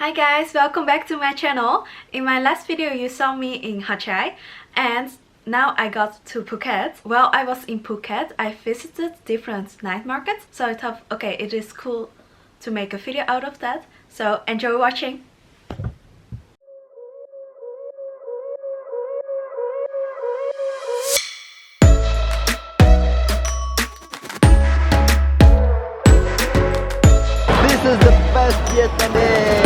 Hi guys, welcome back to my channel. In my last video you saw me in Ha Chai and now I got to Phuket. While I was in Phuket, I visited different night markets, so I thought okay, it is cool to make a video out of that. So enjoy watching. This is the best Vietnamese.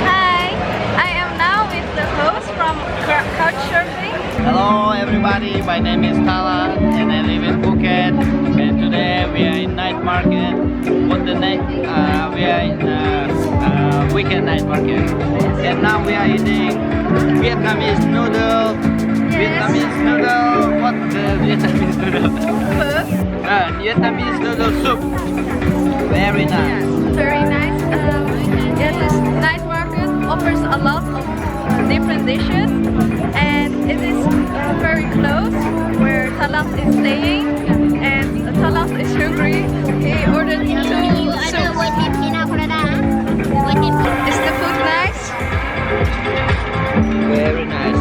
Hi, I am now with the host from Couchsurfing. Hello everybody, my name is Tala and I live in Phuket. And today we are in night market. What the night? We are in weekend night market. And now we are eating Vietnamese noodle. Vietnamese noodle. What the Vietnamese noodle? Vietnamese noodle soup. Very nice. Yeah, very nice. This night market offers a lot of different dishes, and it is very close where Talat is staying, and Talat is hungry. He ordered 2 soups. Is the food nice? Very nice.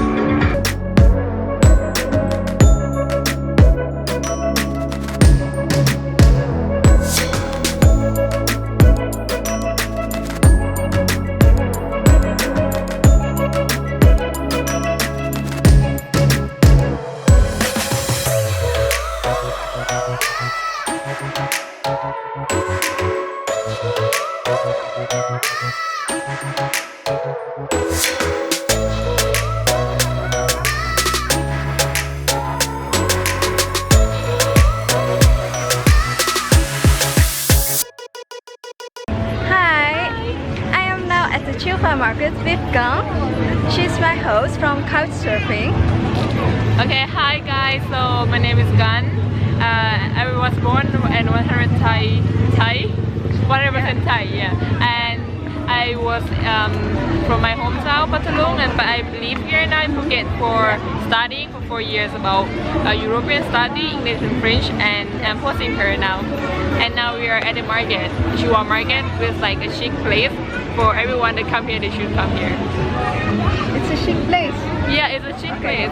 Hi, I am now at the Chillva Market with Gang. She's my host from Couchsurfing. Okay, hi guys, so my name is Gan. I was born in 100% Thai, yeah. And I was from my hometown, Patalong, but I live here now in Phuket for studying for 4 years about European study, English and French, and I'm posting here now. And now we are at the market, Chillva Market, with like a chic place for everyone that come here. They should come here. It's a chic place. Yeah, it's a chic place.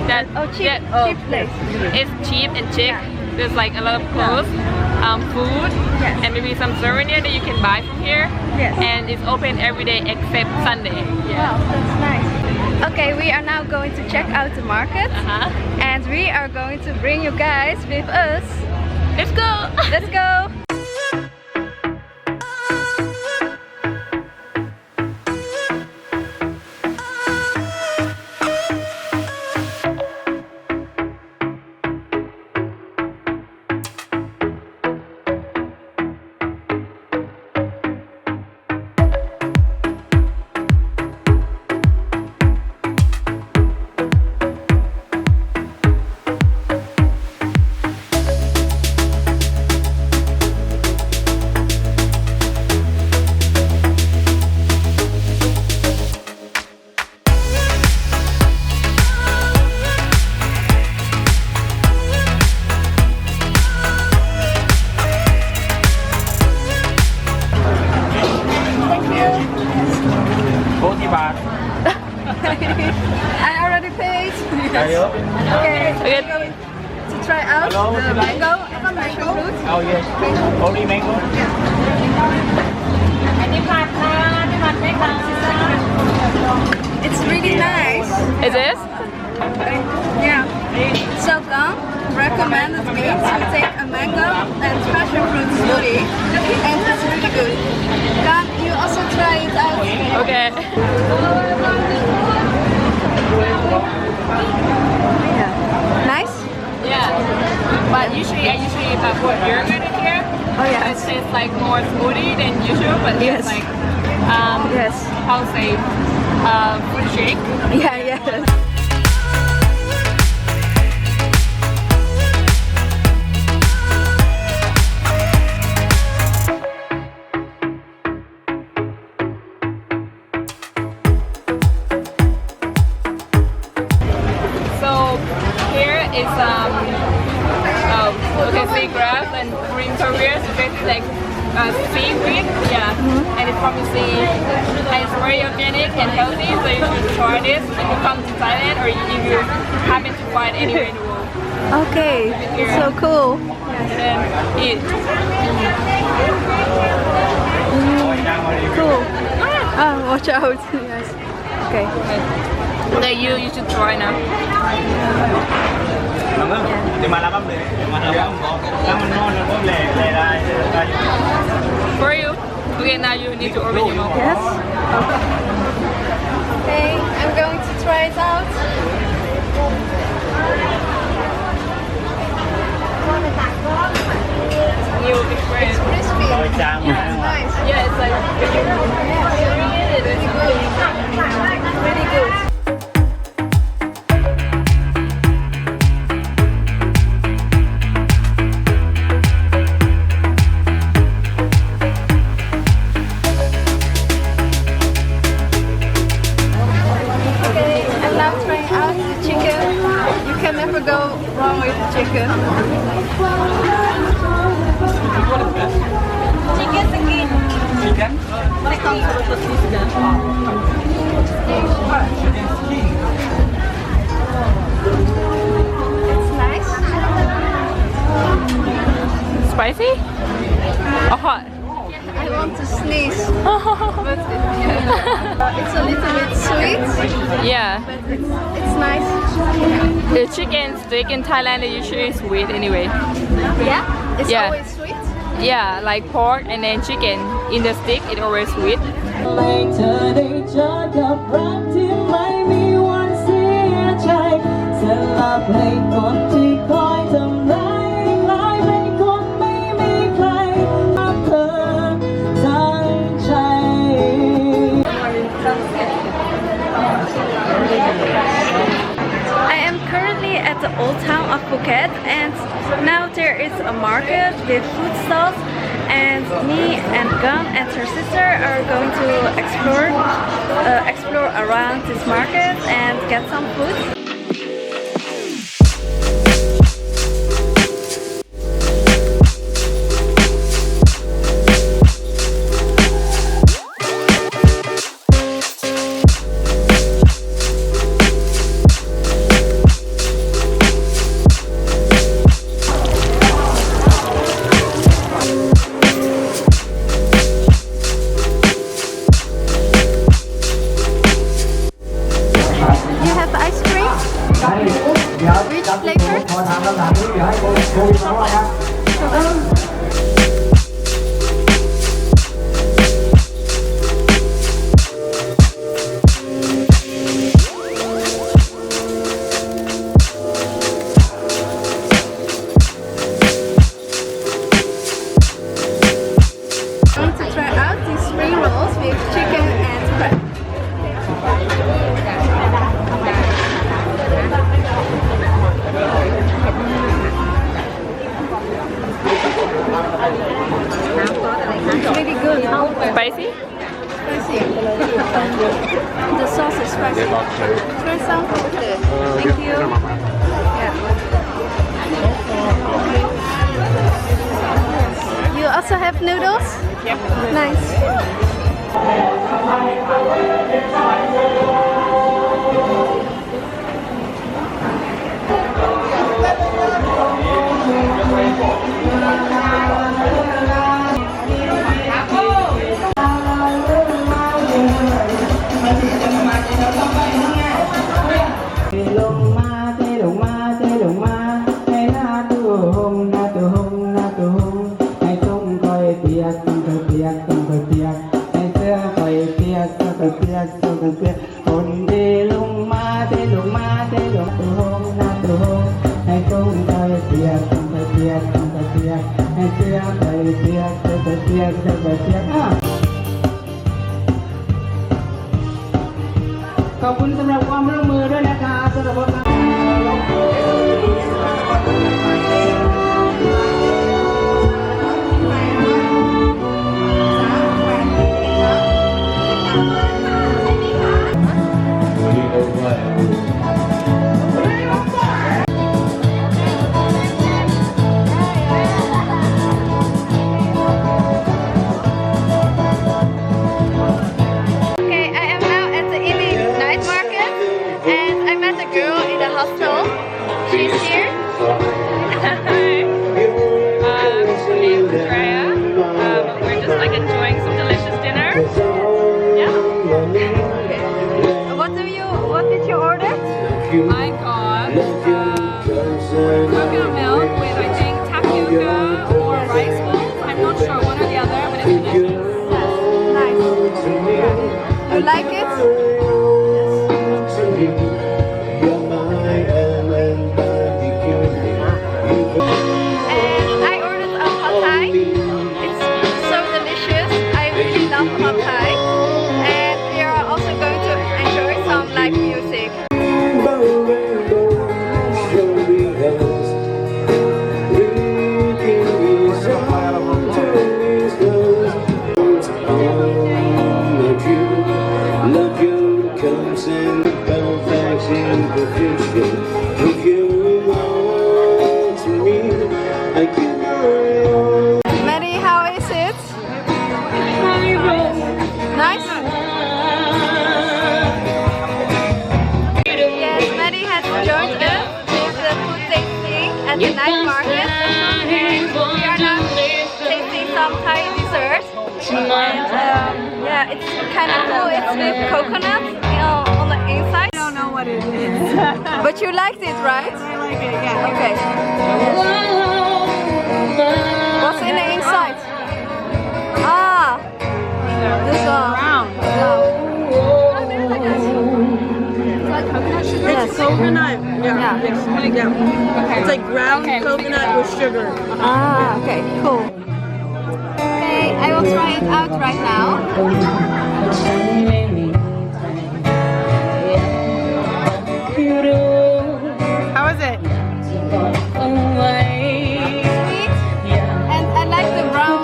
That Cheap place. It's cheap and chic. There's like a lot of clothes, food, Yes. and maybe some souvenir that you can buy from here. Yes. And it's open every day except Sunday. Wow, that's nice. Okay, we are now going to check out the market, and we are going to bring you guys with us. Let's go! Let's go! I already paid. Okay, we're going to try out the mango and passion fruit. Oh yes. Only mango? It's really nice. Is this? Yeah. So Gang recommended me to take a mango and passion fruit smoothie, and it's really good. Gang, you also try it out. Okay. Yeah. Nice? Yeah. But I usually put yogurt in here. Oh yeah. It tastes like more smoothie than usual, but Yes. it's like Yes. how to say fruit shake. Yeah, yes. So here is you can see grass and green careers, basically like seaweed, yeah. And it's from the sea, and it's very organic and healthy, so you should try this if you come to Thailand or if you happen to find anywhere in the world. Okay, it's so cool. And then eat. Cool. Watch out. Yes. Okay. That you should try now. For you. Okay, now you need to open your mouth. Yes. Okay, I'm going to try it out. New experience. Crispy. Yeah, nice. Yeah, it's like Really good. Okay, I'm now trying out the chicken. You can never go wrong with the chicken. Chicken skin. It's nice. spicy or hot? I want to sneeze, but it's a little bit sweet, Yeah. but it's nice. The chicken stick in Thailand is usually sweet anyway. Yeah, it's Yeah. always sweet. Yeah, like pork and then chicken in the stick, it always sweet. เธอได้เจอกับรักที่ไม่มีวันเสียใจสลับให้คนที่คอยทำร้ายกลายเป็นคนไม่มีใครรักเธอทั้งใจ I am currently at the old town of Phuket, and now there is a market with food stalls, and me and Gun and her sister are going to explore around this market and get some food. You have ice cream? Which flavor? I'm going to try out these spring rolls with chicken and crab. It's really good. Spicy? Spicy. The sauce is spicy. Try some. Thank you. Yeah. You also have noodles? Yep. Nice.ขอบคุณสำหรับความร่วมมือด้วยนะคะสำหรับการ I is here? We're just like enjoying some delicious dinner. Yeah. What did you order? I got coconut milk with I think tapioca or rice balls. I'm not sure, one or the other, but it's delicious. Nice. You like it? And I ordered a pad thai. It's so delicious. I really love pad thai. And we are also going to enjoy some live music. Maddie, how is it? Nice? Yes, Maddie has joined us with the food tasting at the night market. We are now tasting some Thai desserts. And yeah, it's kind of cool. It's with coconut on the inside. I don't know what it is. But you liked it, right? I like it, yeah. Okay. What's in the inside? Ah, this one. Brown. Yes. It's coconut. Yeah. Yeah. It's like ground coconut with sugar. Ah, okay, cool. Okay, I will try it out right now. How is it? Sweet, and I like the brown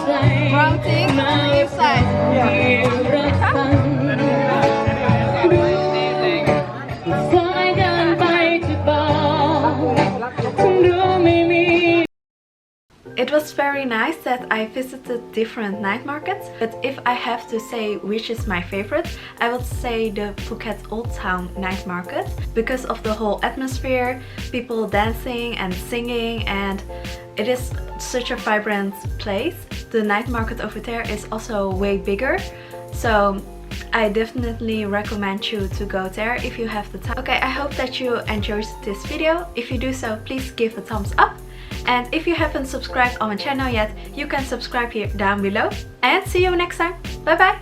thing on the inside. It was very nice that I visited different night markets, but if I have to say which is my favorite, I would say the Phuket Old Town night market because of the whole atmosphere, people dancing and singing, and it is such a vibrant place. The night market over there is also way bigger, so I definitely recommend you to go there if you have the time. Okay, I hope that you enjoyed this video. If you do so, please give a thumbs up. And if you haven't subscribed on my channel yet, you can subscribe here down below. And see you next time. Bye bye!